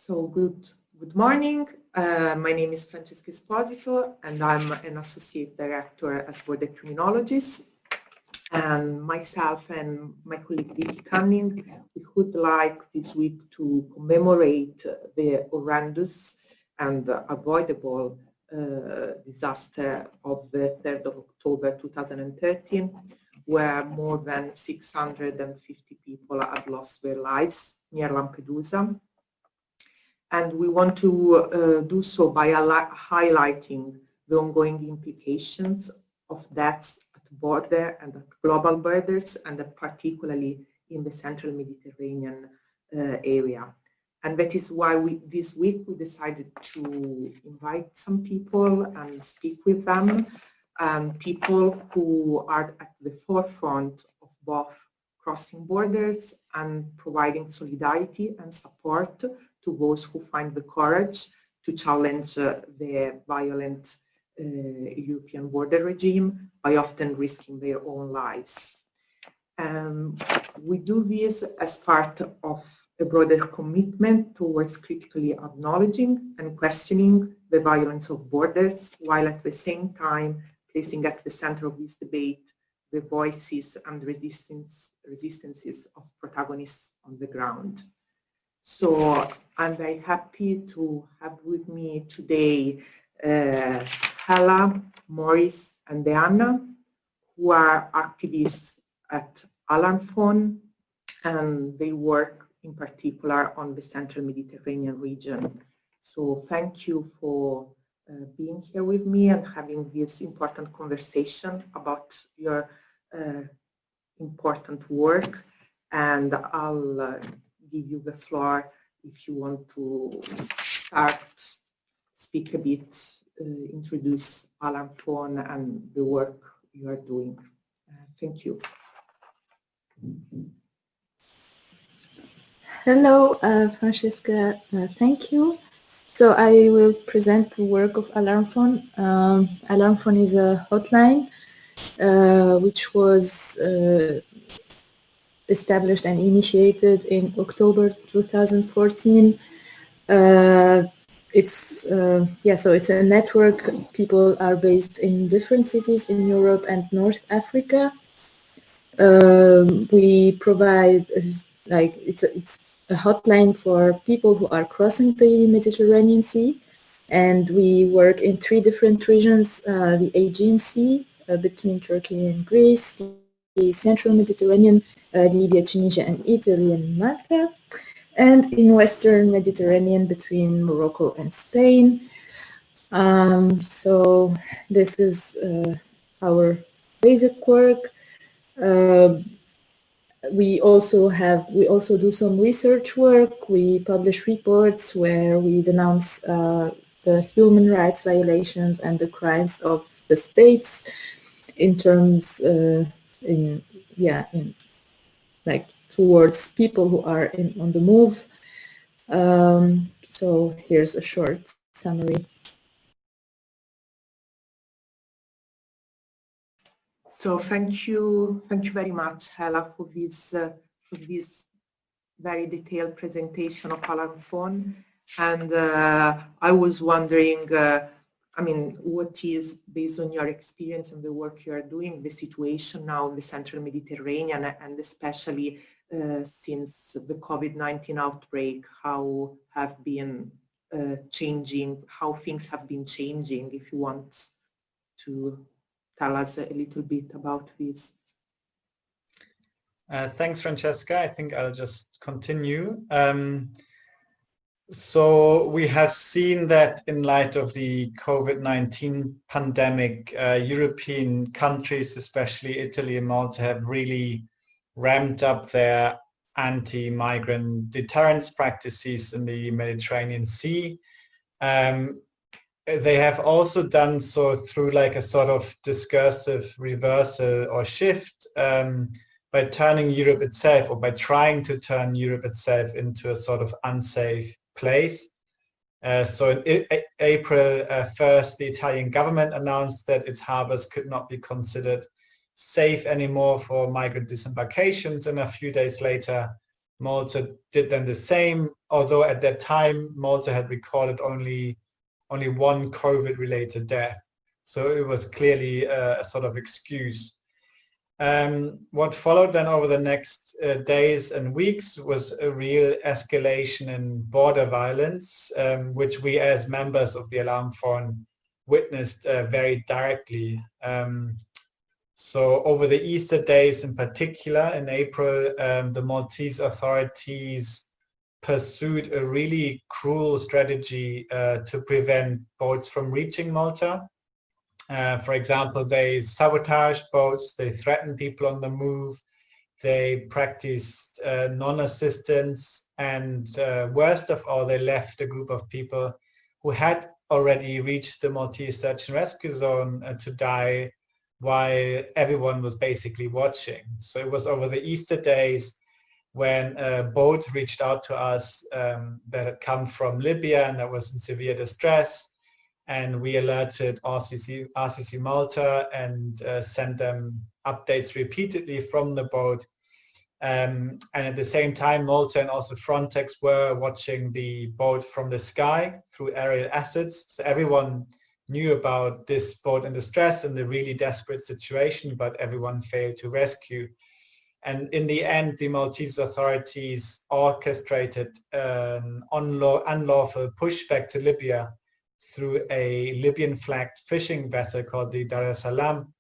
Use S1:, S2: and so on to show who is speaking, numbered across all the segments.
S1: Good morning. My name is Francesca Esposito, and I'm an associate director at Border Criminologies. And myself and my colleague Hela Kanakane, we would like this week to commemorate the horrendous and avoidable disaster of the 3rd of October 2013, where more than 650 people have lost their lives near Lampedusa. And we want to do so by highlighting the ongoing implications of deaths at border and at global borders, and particularly in the central Mediterranean area. And that is why this week we decided to invite some people and speak with them, people who are at the forefront of both crossing borders and providing solidarity and support to those who find the courage to challenge the violent European border regime by often risking their own lives. We do this as part of a broader commitment towards critically acknowledging and questioning the violence of borders, while at the same time placing at the center of this debate the voices and resistances of protagonists on the ground. So I'm very happy to have with me today Hela, Maurice, and Deanna, who are activists at Alarm Phone, and they work in particular on the central Mediterranean region. So thank you for being here with me and having this important conversation about your important work. And I'll give you the floor if you want to speak a bit, introduce Alarm Phone and the work you are doing. Thank you.
S2: Hello, Francesca, thank you. So I will present the work of Alarm Phone. Alarm Phone is a hotline which was established and initiated in October 2014. So it's a network. People are based in different cities in Europe and North Africa. We provide it's a hotline for people who are crossing the Mediterranean Sea, and we work in 3 different regions: the Aegean Sea between Turkey and Greece, the Central Mediterranean, Libya, Tunisia, and Italy, and Malta, and in Western Mediterranean between Morocco and Spain. So this is our basic work. We also do some research work. We publish reports where we denounce the human rights violations and the crimes of the states in terms towards people who are on the move. So here's a short summary.
S1: So thank you very much, Hela, for this very detailed presentation of Alarm Phone. And I was wondering, what is, based on your experience and the work you are doing, the situation now in the central Mediterranean, and especially since the COVID-19 outbreak, how have been changing, how things have been changing, if you want to tell us a little bit about this.
S3: Thanks, Francesca. I think I'll just continue. So we have seen that in light of the COVID-19 pandemic, European countries, especially Italy and Malta, have really ramped up their anti-migrant deterrence practices in the Mediterranean Sea. They have also done so through a sort of discursive reversal or shift by turning Europe itself, or by trying to turn Europe itself into a sort of unsafe place. So in April 1st, the Italian government announced that its harbors could not be considered safe anymore for migrant disembarkations, and a few days later, Malta did then the same, although at that time Malta had recorded only one COVID-related death. So it was clearly a sort of excuse. What followed then over the next days and weeks was a real escalation in border violence, which we as members of the Alarmphone witnessed very directly. So over the Easter days in particular, in April, the Maltese authorities pursued a really cruel strategy to prevent boats from reaching Malta. For example, they sabotaged boats, they threatened people on the move, they practiced non-assistance, and worst of all, they left a group of people who had already reached the Maltese search and rescue zone to die while everyone was basically watching. So it was over the Easter days when a boat reached out to us that had come from Libya and that was in severe distress. And we alerted RCC Malta and sent them updates repeatedly from the boat. And at the same time, Malta and also Frontex were watching the boat from the sky through aerial assets. So everyone knew about this boat in distress and the really desperate situation, but everyone failed to rescue. And in the end, the Maltese authorities orchestrated an unlawful pushback to Libya through a Libyan-flagged fishing vessel called the Dar es Salaam,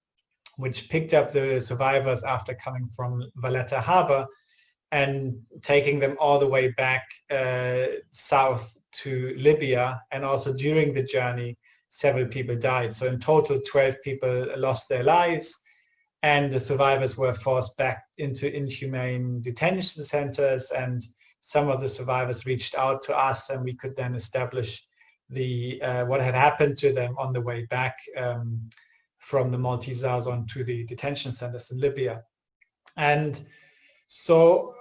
S3: which picked up the survivors after coming from Valletta Harbour and taking them all the way back south to Libya. And also during the journey, several people died. So in total, 12 people lost their lives, and the survivors were forced back into inhumane detention centers. And some of the survivors reached out to us, and we could then establish what had happened to them on the way back from the Maltese zone to the detention centers in Libya. And so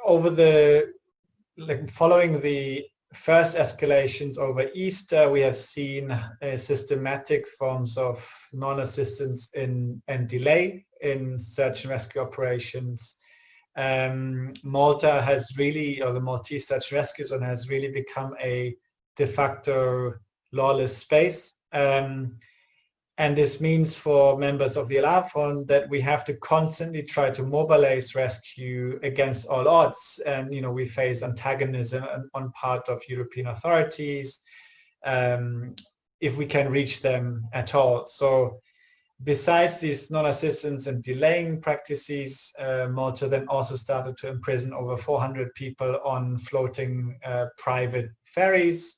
S3: following the first escalations over Easter, we have seen systematic forms of non-assistance and delay in search and rescue operations. Malta has really, or the Maltese Search and Rescue Zone has really become a de facto lawless space. And this means for members of the Alarmphone that we have to constantly try to mobilize rescue against all odds. And, we face antagonism on part of European authorities if we can reach them at all. So besides these non-assistance and delaying practices, Malta then also started to imprison over 400 people on floating private ferries,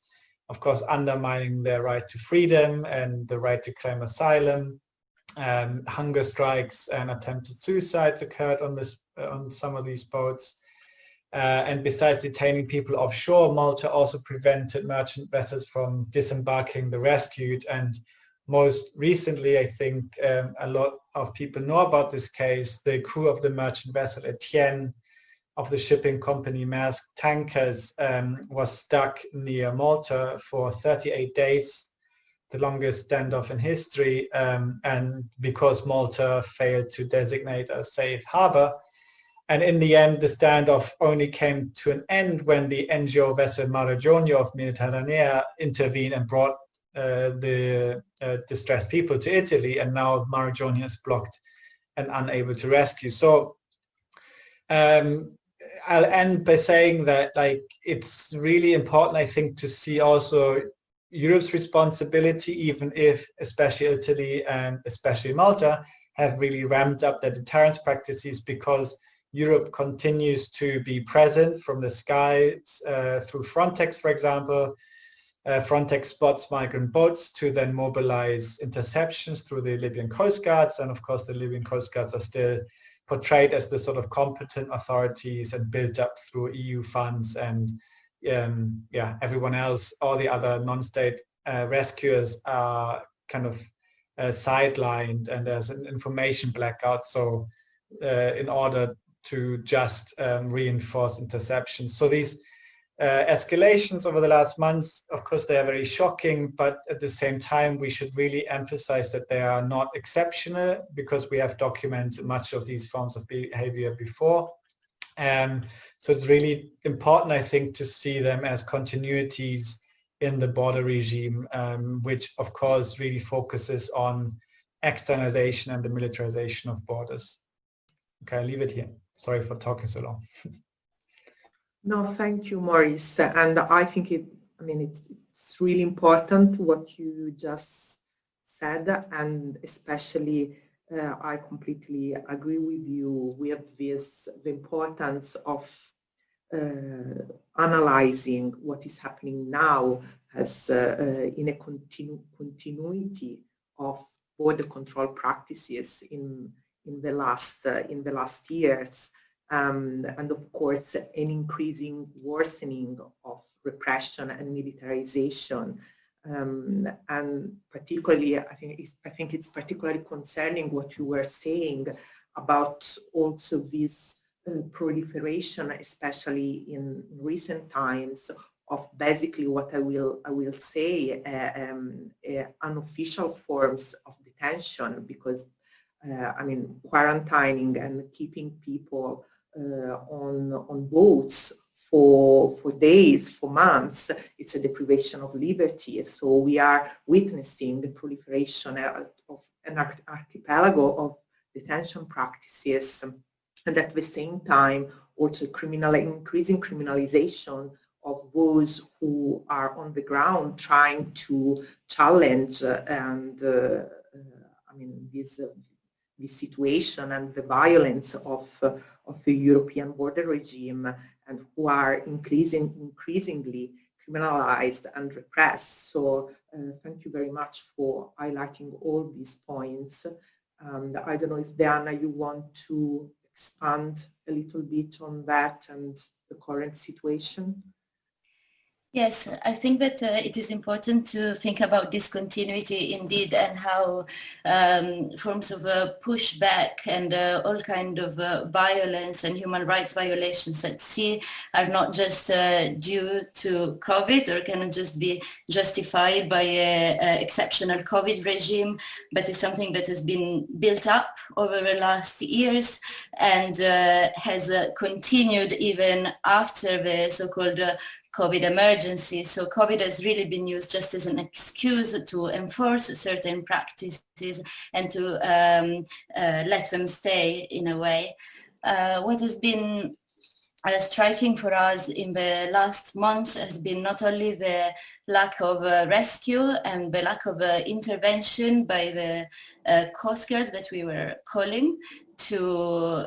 S3: of course, undermining their right to freedom and the right to claim asylum. Hunger strikes and attempted suicides occurred on some of these boats. And besides detaining people offshore, Malta also prevented merchant vessels from disembarking the rescued. And most recently, I think a lot of people know about this case. The crew of the merchant vessel Etienne of the shipping company Maersk Tankers was stuck near Malta for 38 days, the longest standoff in history, and because Malta failed to designate a safe harbor. And in the end, the standoff only came to an end when the NGO vessel Mareggione of Mediterranea intervened and brought the distressed people to Italy, and now Mareggione is blocked and unable to rescue. So I'll end by saying that it's really important, I think, to see also Europe's responsibility, even if especially Italy and especially Malta have really ramped up their deterrence practices, because Europe continues to be present from the skies through Frontex, for example. Frontex spots migrant boats to then mobilize interceptions through the Libyan Coast Guards. And of course, the Libyan Coast Guards are still portrayed as the sort of competent authorities and built up through EU funds, and everyone else, all the other non-state rescuers are kind of sidelined, and there's an information blackout. So in order to just reinforce interceptions. So these escalations over the last months, of course, they are very shocking, but at the same time, we should really emphasize that they are not exceptional, because we have documented much of these forms of behavior before. So it's really important, I think, to see them as continuities in the border regime, which of course really focuses on externalization and the militarization of borders. Okay, I'll leave it here. Sorry for talking so long.
S1: No, thank you, Maurice. And I think it's really important what you just said, and especially I completely agree with you with the importance of analyzing what is happening now as in a continuity of border control practices in the last years, and of course an increasing worsening of repression and militarization. And particularly, I think it's particularly concerning what you were saying about also this proliferation, especially in recent times, of basically what I will say unofficial forms of detention, because quarantining and keeping people on boats for days, for months, it's a deprivation of liberty. So we are witnessing the proliferation of an archipelago of detention practices, and at the same time also increasing criminalization of those who are on the ground trying to challenge this situation and the violence of the European border regime, and who are increasingly criminalized and repressed. So thank you very much for highlighting all these points. And I don't know if Deanna, you want to expand a little bit on that and the current situation?
S4: Yes, I think that it is important to think about discontinuity indeed, and how forms of pushback and all kind of violence and human rights violations at sea are not just due to COVID, or cannot just be justified by an exceptional COVID regime, but is something that has been built up over the last years and has continued even after the so-called COVID emergency. So COVID has really been used just as an excuse to enforce certain practices and to let them stay in a way. What has been striking for us in the last months has been not only the lack of rescue and the lack of intervention by the Coast Guards that we were calling to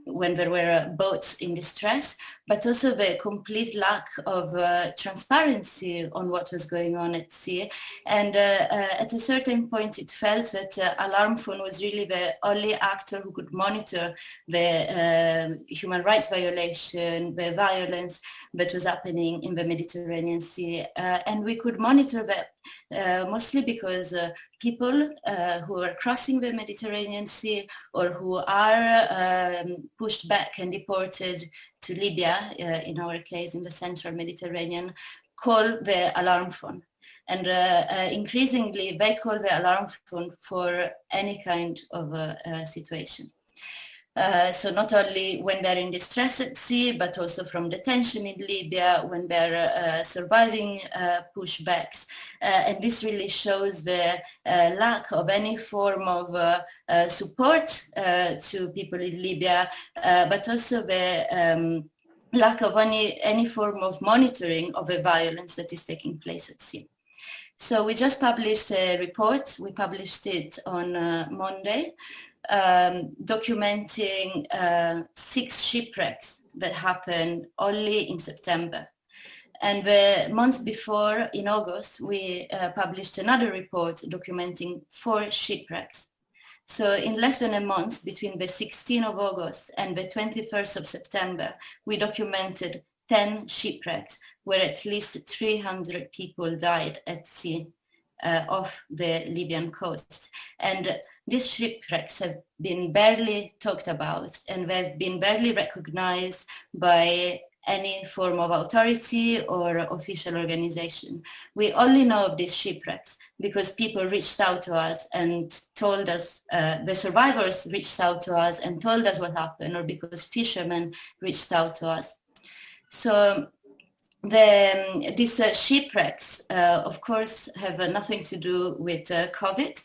S4: when there were boats in distress, but also the complete lack of transparency on what was going on at sea. And at a certain point it felt that Alarm Phone was really the only actor who could monitor the human rights violation, the violence that was happening in the Mediterranean Sea. And we could monitor that mostly because people who are crossing the Mediterranean Sea or who are pushed back and deported to Libya, in our case in the central Mediterranean, call the alarm phone. And increasingly they call the alarm phone for any kind of situation. So not only when they're in distress at sea, but also from detention in Libya, when they're surviving pushbacks. And this really shows the lack of any form of support to people in Libya, but also the lack of any form of monitoring of the violence that is taking place at sea. So we just published a report. We published it on Monday, documenting 6 shipwrecks that happened only in September. And the month before, in August, we published another report documenting 4 shipwrecks. So in less than a month, between the 16th of August and the 21st of September, we documented 10 shipwrecks where at least 300 people died at sea off the Libyan coast. And these shipwrecks have been barely talked about, and they've been barely recognized by any form of authority or official organization. We only know of these shipwrecks because people reached out to us and told us, the survivors reached out to us and told us what happened, or because fishermen reached out to us. So these shipwrecks, of course, have nothing to do with COVID,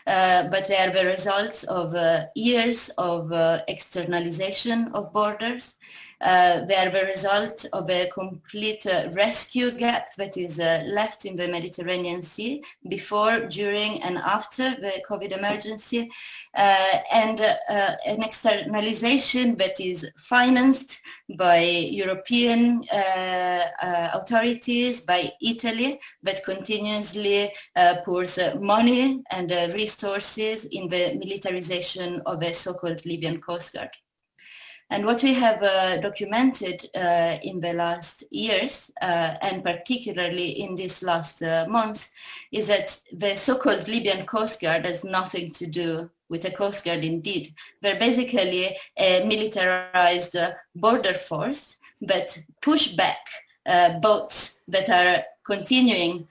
S4: but they are the result of years of externalization of borders. They are the result of a complete rescue gap that is left in the Mediterranean Sea before, during, and after the COVID emergency, and an externalization that is financed by European authorities, by Italy, that continuously pours money and resources in the militarization of the so-called Libyan Coast Guard. And what we have documented in the last years, and particularly in these last months, is that the so-called Libyan Coast Guard has nothing to do with a Coast Guard indeed. They're basically a militarized border force that push back boats that are continuing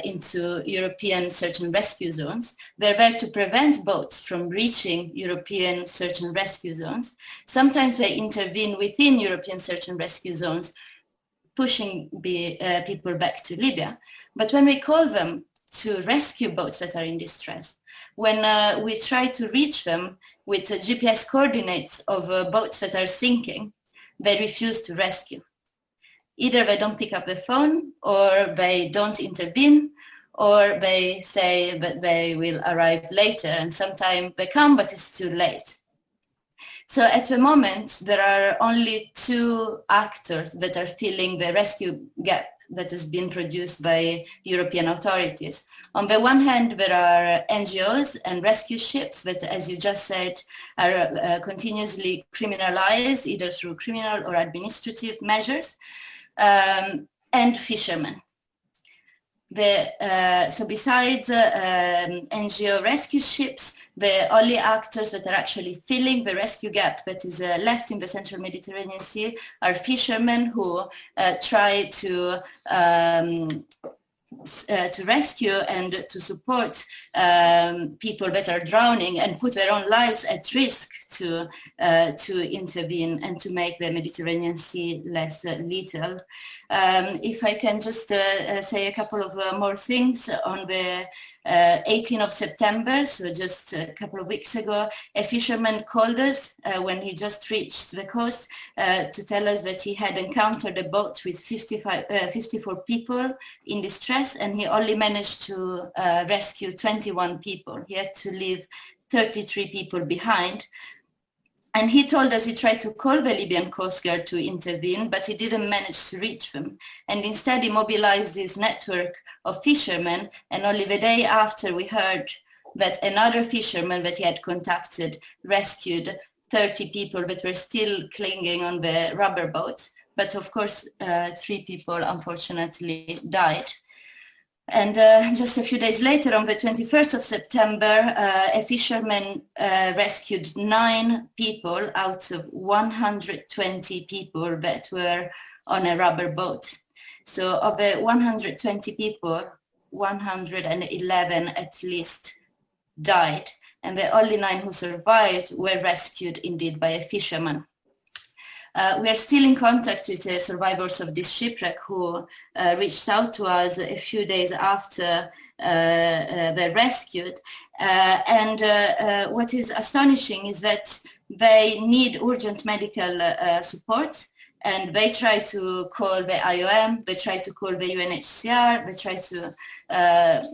S4: into European search and rescue zones. They're there to prevent boats from reaching European search and rescue zones. Sometimes they intervene within European search and rescue zones, pushing people back to Libya. But when we call them to rescue boats that are in distress, when we try to reach them with GPS coordinates of boats that are sinking, they refuse to rescue. Either they don't pick up the phone, or they don't intervene, or they say that they will arrive later, and sometimes they come, but it's too late. So at the moment, there are only two actors that are filling the rescue gap that has been produced by European authorities. On the one hand, there are NGOs and rescue ships that, as you just said, are continuously criminalized, either through criminal or administrative measures. And fishermen. So besides NGO rescue ships, the only actors that are actually filling the rescue gap that is left in the central Mediterranean Sea are fishermen who try to rescue and to support people that are drowning and put their own lives at risk to intervene and to make the Mediterranean Sea less lethal. If I can just say a couple of more things. On the 18th of September, so just a couple of weeks ago, a fisherman called us when he just reached the coast to tell us that he had encountered a boat with 54 people in distress, and he only managed to rescue 21 people. He had to leave 33 people behind. And he told us he tried to call the Libyan Coast Guard to intervene, but he didn't manage to reach them. And instead he mobilized his network of fishermen, and only the day after we heard that another fisherman that he had contacted rescued 30 people that were still clinging on the rubber boat. But of course, 3 people unfortunately died. And just a few days later, on the 21st of September, a fisherman rescued 9 people out of 120 people that were on a rubber boat. So of the 120 people, 111 at least died, and the only 9 who survived were rescued indeed by a fisherman. We are still in contact with the survivors of this shipwreck who reached out to us a few days after they're rescued. And what is astonishing is that they need urgent medical support, and they try to call the IOM, they try to call the UNHCR,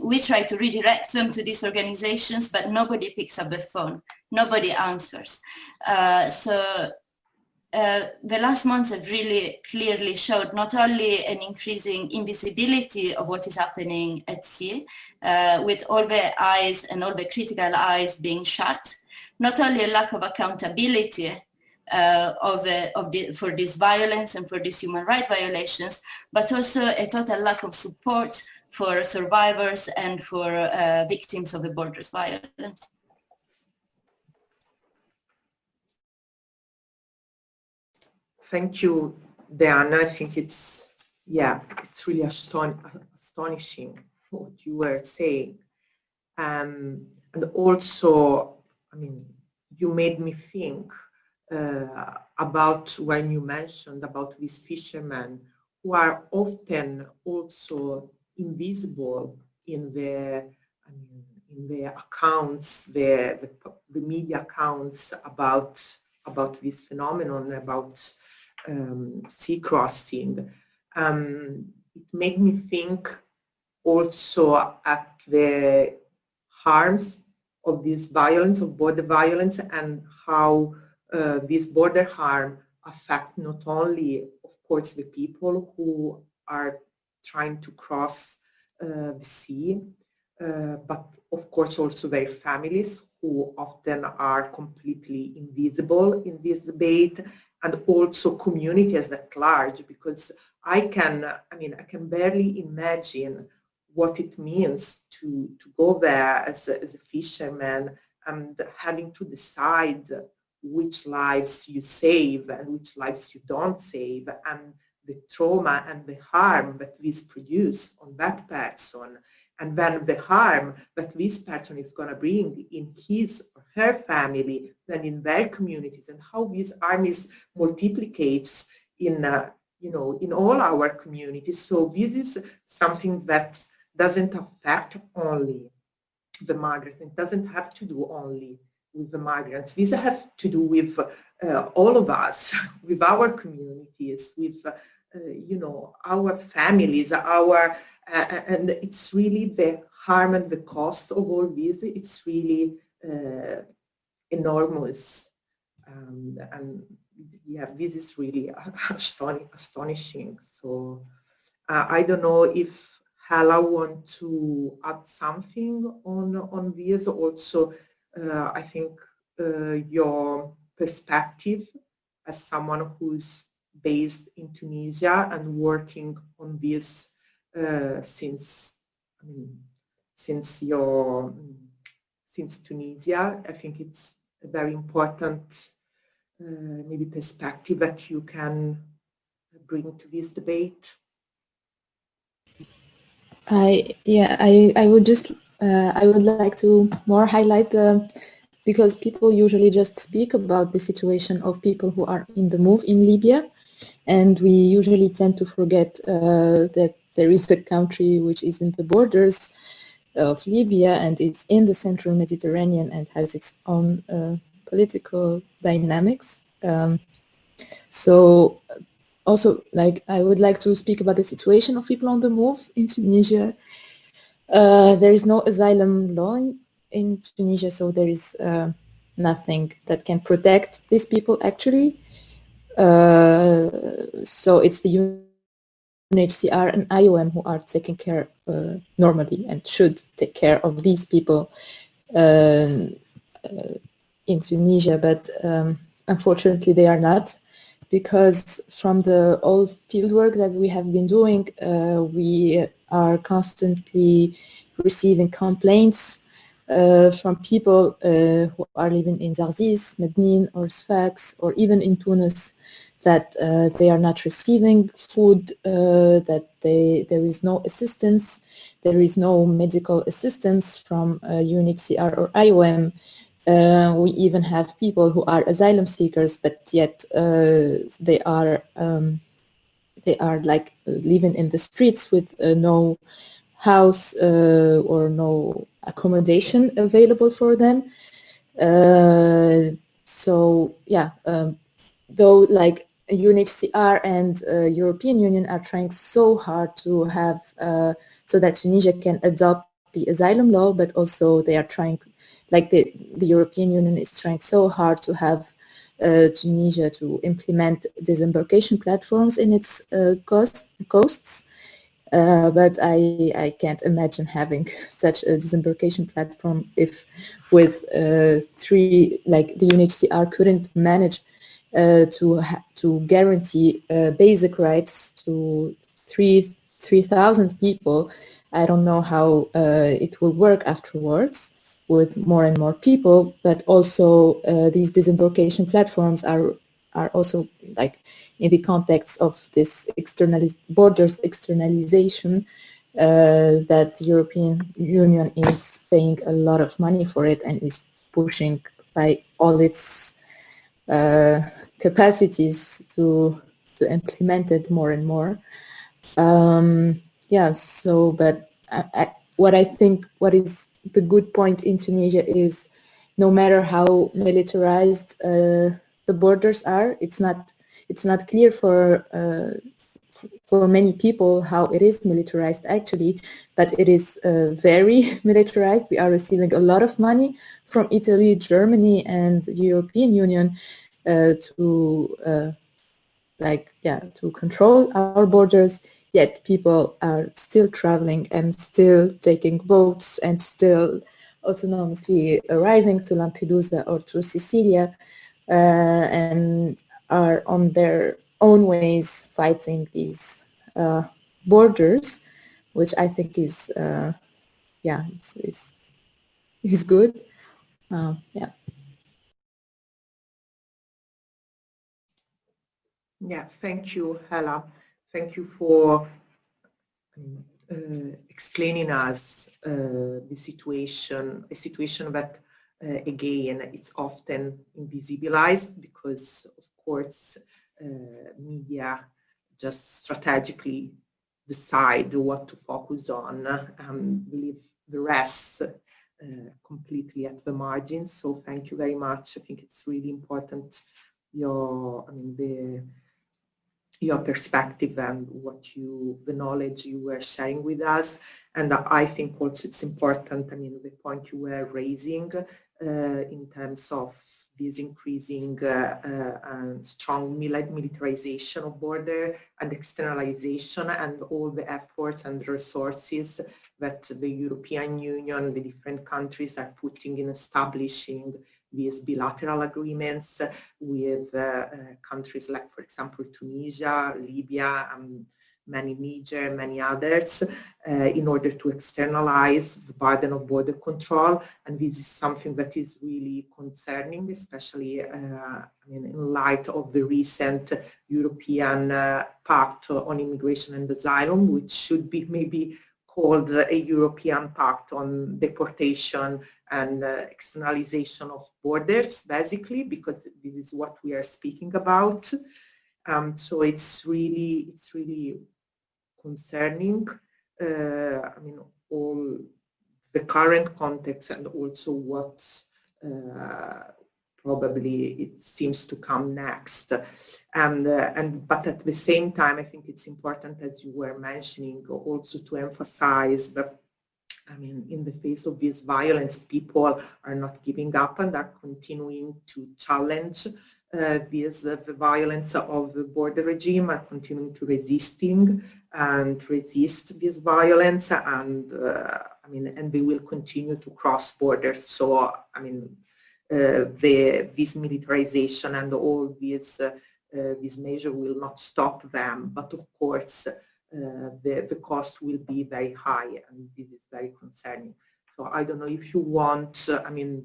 S4: we try to redirect them to these organizations, but nobody picks up the phone, nobody answers. The last months have really clearly showed not only an increasing invisibility of what is happening at sea, with all the eyes and all the critical eyes being shut, not only a lack of accountability for this violence and for these human rights violations, but also a total lack of support for survivors and for victims of the borders violence.
S1: Thank you, Deanna, I think it's really astonishing what you were saying. And also, I mean, you made me think about when you mentioned about these fishermen who are often also invisible in the accounts, the media accounts about this phenomenon, about sea crossing. It made me think also at the harms of this violence, of border violence, and how this border harm affect not only, of course, the people who are trying to cross the sea, but of course also their families, who often are completely invisible in this debate, and also communities at large, because I can barely imagine what it means to go there as a fisherman and having to decide which lives you save and which lives you don't save, and the trauma and the harm that this produce on that person, and then the harm that this person is going to bring in his or her family and in their communities, and how this harm is multiplicates in all our communities. So this is something that doesn't affect only the migrants. It doesn't have to do only with the migrants. These have to do with all of us, with our communities, with our families, and it's really the harm and the cost of all this. It's really enormous, and this is really astonishing. So I don't know if Hela want to add something on this. Also, I think your perspective as someone who's based in Tunisia and working on this since Tunisia, I think it's a very important maybe perspective that you can bring to this debate.
S2: I would like to more highlight because people usually just speak about the situation of people who are in the move in Libya, and we usually tend to forget that there is a country which is in the borders of Libya and is in the central Mediterranean and has its own political dynamics. So also, I would like to speak about the situation of people on the move in Tunisia. There is no asylum law in Tunisia, so there is nothing that can protect these people actually. So it's the UNHCR and IOM who are taking care normally and should take care of these people in Tunisia, but unfortunately they are not, because from the old fieldwork that we have been doing, we are constantly receiving complaints from people who are living in Zarzis, Mednin or Sfax, or even in Tunis, that they are not receiving food, that there is no assistance, there is no medical assistance from UNHCR or IOM. We even have people who are asylum seekers, but yet they are like living in the streets with no house or no accommodation available for them. So yeah, though like UNHCR and European Union are trying so hard to have so that Tunisia can adopt the asylum law, but also they are trying, like the European Union is trying so hard to have Tunisia to implement disembarkation platforms in its coasts. But I can't imagine having such a disembarkation platform if with the UNHCR couldn't manage to guarantee basic rights to 3,000 people. I don't know how it will work afterwards with more and more people, but also these disembarkation platforms are are also like in the context of this borders externalization, that the European Union is paying a lot of money for it and is pushing by all its capacities to implement it more and more. But what I think, what is the good point in Tunisia is, no matter how militarized the borders are, it's not clear for many people how it is militarized actually, but it is very militarized. We are receiving a lot of money from Italy, Germany, and the European Union to control our borders. Yet people are still traveling and still taking boats and still autonomously arriving to Lampedusa or to Sicilia, and are on their own ways fighting these borders, which I think is good.
S1: Yeah, thank you, Hela. Thank you for explaining us the situation, a situation that, again, it's often invisibilized because, of course, media just strategically decide what to focus on and leave the rest completely at the margins. So thank you very much. I think it's really important your perspective and the knowledge you were sharing with us. And I think also it's important, the point you were raising in terms of this increasing and strong militarization of border and externalization, and all the efforts and resources that the European Union, the different countries are putting in establishing these bilateral agreements with countries like, for example, Tunisia, Libya, Niger, many others, in order to externalize the burden of border control. And this is something that is really concerning, especially in light of the recent European Pact on Immigration and Asylum, which should be maybe called a European Pact on Deportation and externalization of borders, basically, because this is what we are speaking about. So it's really concerning. All the current context and also what probably it seems to come next. But at the same time, I think it's important, as you were mentioning, also to emphasize that in the face of this violence, people are not giving up and are continuing to challenge the violence of the border regime, are continuing to resist this violence, and they will continue to cross borders. So this militarization and all this measure will not stop them, but of course the cost will be very high, and this is very concerning. So I don't know if you want,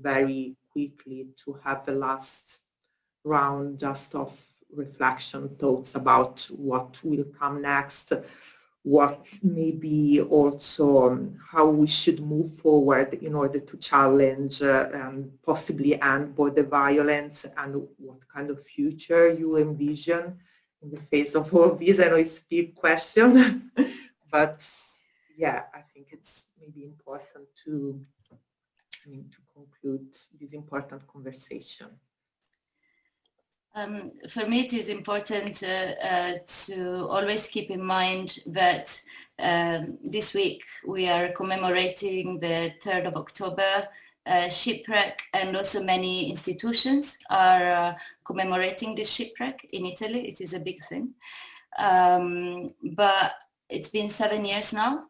S1: very quickly to have the last round just of reflection, thoughts about what will come next, what maybe also how we should move forward in order to challenge and possibly end border violence, and what kind of future you envision in the face of all this. I know it's a big question, but yeah, I think it's maybe important to conclude this important conversation.
S4: For me, it is important to always keep in mind that this week we are commemorating the 3rd of October shipwreck, and also many institutions are commemorating this shipwreck in Italy. It is a big thing. But it's been 7 years now,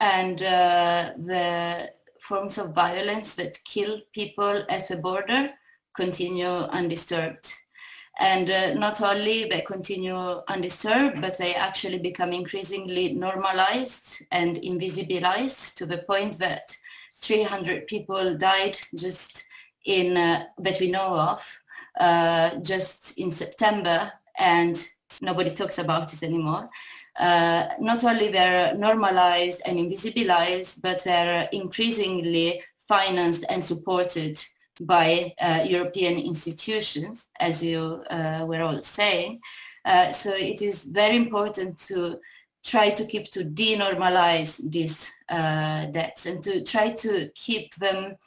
S4: and the forms of violence that kill people at the border continue undisturbed. And not only they continue undisturbed, but they actually become increasingly normalized and invisibilized, to the point that 300 people died just that we know of just in September, and nobody talks about it anymore. Not only they're normalized and invisibilized, but they're increasingly financed and supported by European institutions, as you were all saying. So it is very important to try to denormalize these debts and to try to keep the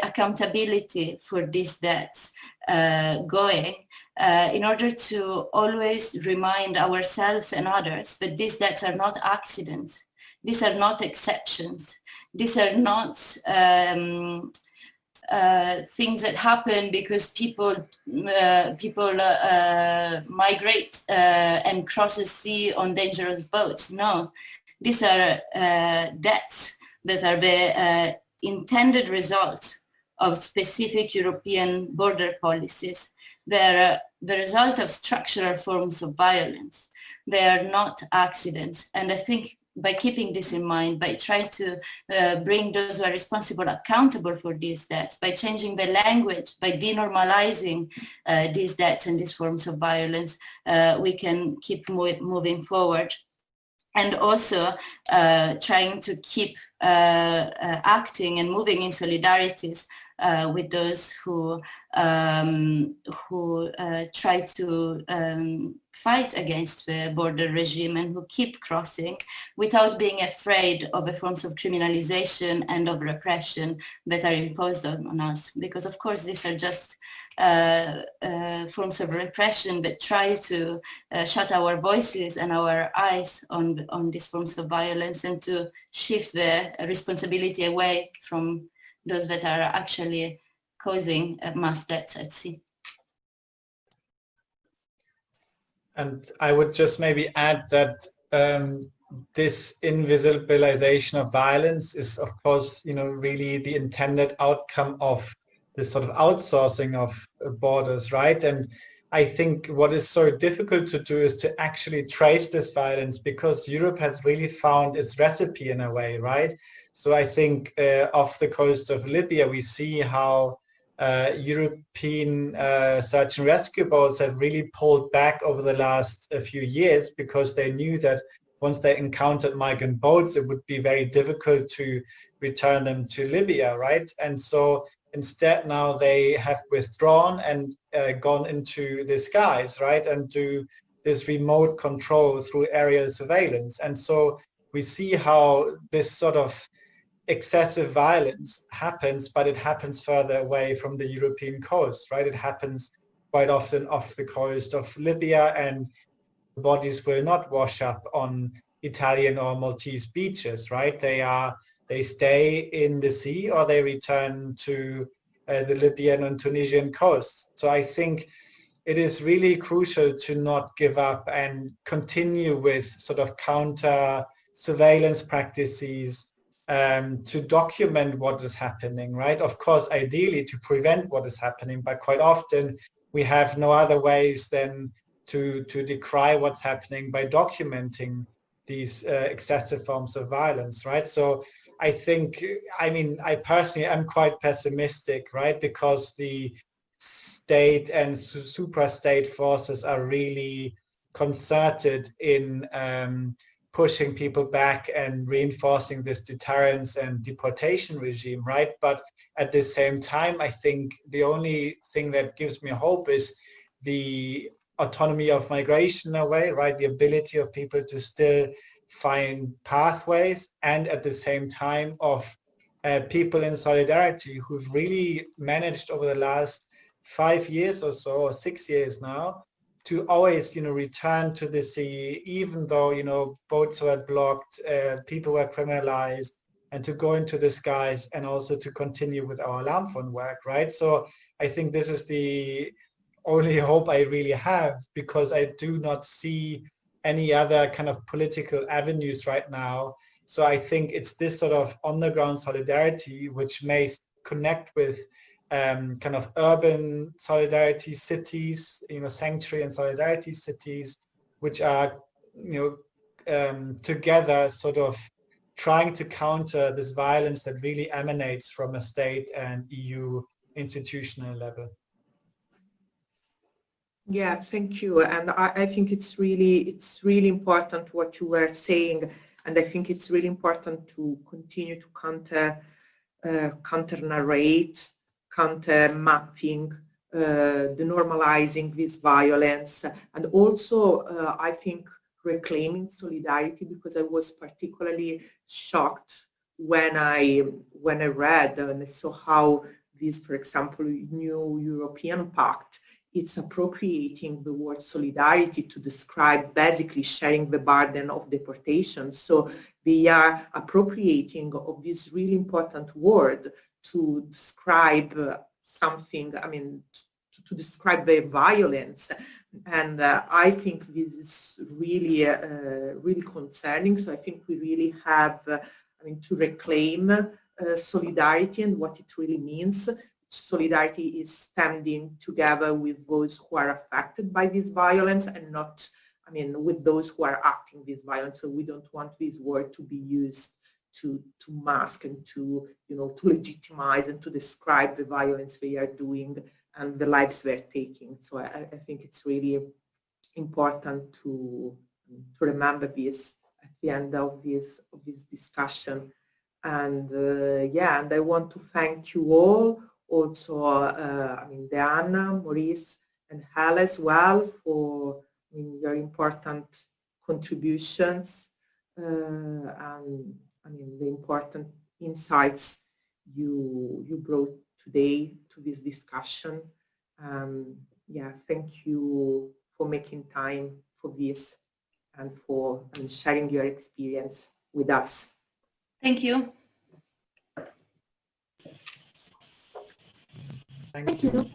S4: accountability for these debts going, in order to always remind ourselves and others that these debts are not accidents. These are not exceptions. These are not things that happen because people migrate and cross the sea on dangerous boats. No, these are debts that are the intended result of specific European border policies. They're the result of structural forms of violence. They are not accidents. And I think by keeping this in mind, by trying to bring those who are responsible accountable for these debts, by changing the language, by denormalizing these debts and these forms of violence, we can keep moving forward. And also trying to keep acting and moving in solidarities with those who try to fight against the border regime and who keep crossing without being afraid of the forms of criminalisation and of repression that are imposed on us. Because of course these are just forms of repression that try to shut our voices and our eyes on these forms of violence and to shift the responsibility away from those that are actually causing mass deaths at sea.
S3: And I would just maybe add that this invisibilization of violence is, of course, really the intended outcome of this sort of outsourcing of borders, right? And I think what is so difficult to do is to actually trace this violence, because Europe has really found its recipe in a way, right? So I think off the coast of Libya, we see how European search and rescue boats have really pulled back over the last few years, because they knew that once they encountered migrant boats, it would be very difficult to return them to Libya, right? And so instead now they have withdrawn and gone into the skies, right? And do this remote control through aerial surveillance. And so we see how this sort of excessive violence happens, but it happens further away from the European coast, right? It happens quite often off the coast of Libya, and bodies will not wash up on Italian or Maltese beaches, right? They stay in the sea, or they return to the Libyan and Tunisian coasts. So I think it is really crucial to not give up and continue with sort of counter surveillance practices, to document what is happening, right? Of course, ideally to prevent what is happening, but quite often we have no other ways than to decry what's happening by documenting these excessive forms of violence, right? So I think, I personally am quite pessimistic, right? Because the state and supra-state forces are really concerted in pushing people back and reinforcing this deterrence and deportation regime, right? But at the same time, I think the only thing that gives me hope is the autonomy of migration in a way, right? The ability of people to still find pathways, and at the same time of people in solidarity who've really managed over the last 5 years or so, or 6 years now, to always, return to the sea, even though, boats were blocked, people were criminalized, and to go into the skies, and also to continue with our alarm phone work, right? So I think this is the only hope I really have, because I do not see any other kind of political avenues right now. So I think it's this sort of underground solidarity which may connect with kind of urban solidarity cities, sanctuary and solidarity cities, which are, together sort of trying to counter this violence that really emanates from a state and EU institutional level.
S1: Yeah, thank you. And I think it's really important what you were saying, and I think it's really important to continue to counter-narrate, counter-mapping, the normalizing this violence, and also I think reclaiming solidarity, because I was particularly shocked when I read and I saw how this, for example, new European Pact, it's appropriating the word solidarity to describe basically sharing the burden of deportation. So they are appropriating of this really important word to describe something, I mean, to describe the violence. And I think this is really, really concerning. So I think we really have, to reclaim solidarity and what it really means. Solidarity is standing together with those who are affected by this violence and not, with those who are acting this violence. So we don't want this word to be used to mask and to legitimize and to describe the violence they are doing and the lives they're taking. So I think it's really important to remember this at the end of this discussion. And and I want to thank you all. Also, Deanna, Maurice, and Hela as well for your important contributions and the important insights you brought today to this discussion. Thank you for making time for this and for sharing your experience with us.
S4: Thank you.
S3: Thank you.